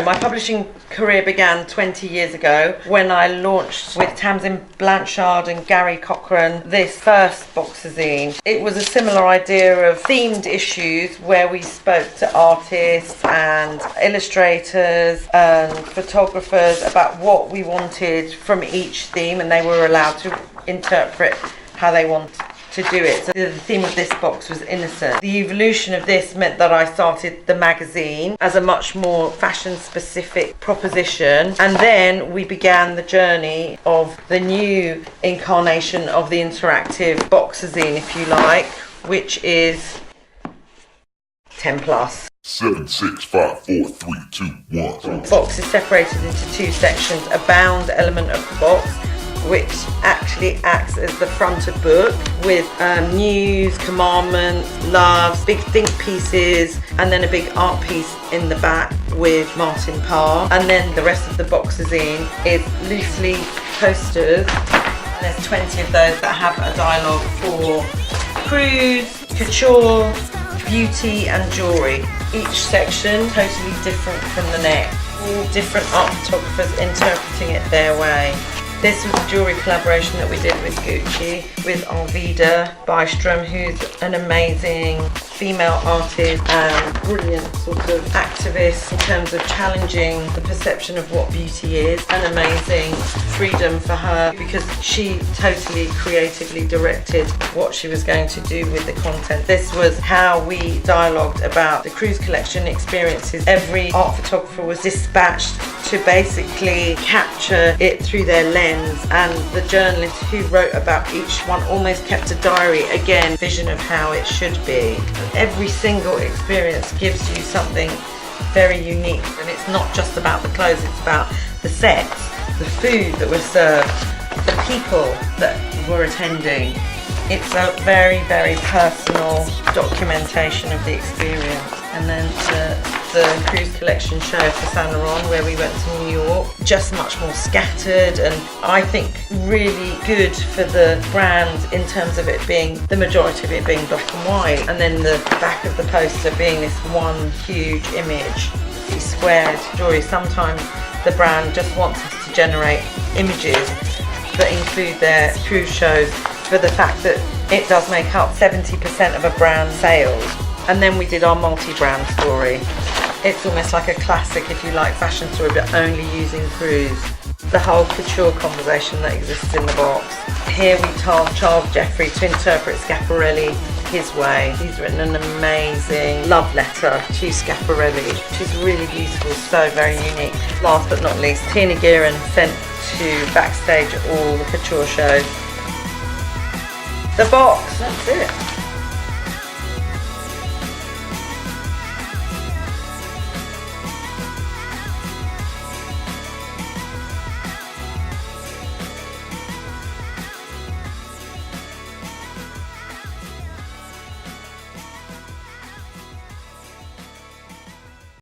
My publishing career began 20 years ago when I launched with Tamsin Blanchard and Gary Cochran this first boxazine. It was a similar idea of themed issues where we spoke to artists and illustrators and photographers about what we wanted from each theme, and they were allowed to interpret how they wanted to do it. So the theme of this box was innocent. The evolution of this meant that I started the magazine as a much more fashion specific proposition, and then we began the journey of the new incarnation of the interactive boxazine, if you like, which is 10 plus. 7, 6, 5, 4, 3, 2, 1. The box is separated into two sections: a bound element of the box, which actually acts as the front of book with news, commandments, loves, big think pieces, and then a big art piece in the back with Martin Parr. And then the rest of the boxazine is loosely posters. And there's 20 of those that have a dialogue for cruise, couture, beauty and jewellery. Each section totally different from the next. All different art photographers interpreting it their way. This was a jewellery collaboration that we did with Gucci, with Alvida Bystrom, who's an amazing female artist and brilliant sort of activist in terms of challenging the perception of what beauty is. An amazing freedom for her because she totally creatively directed what she was going to do with the content. This was how we dialogued about the cruise collection experiences. Every art photographer was dispatched to basically capture it through their lens, and the journalist who wrote about each one almost kept a diary, again, vision of how it should be. Every single experience gives you something very unique, and it's not just about the clothes, it's about the sets, the food that was served, the people that were attending. It's a very, very personal documentation of the experience. And then the cruise collection show for Saint Laurent, where we went to New York, just much more scattered, and I think really good for the brand in terms of it being, the majority of it being black and white, and then the back of the poster being this one huge image, these squared jewellery. Sometimes the brand just wants us to generate images that include their cruise shows for the fact that it does make up 70% of a brand's sales. And then we did our multi-brand story. It's almost like a classic, if you like, fashion story, but only using cruise. The whole couture conversation that exists in the box. Here we tasked Charles Jeffrey to interpret Schiaparelli his way. He's written an amazing love letter to Schiaparelli, which is really beautiful, so very unique. Last but not least, Tina Gearon sent to backstage at all the couture shows. The box, that's it.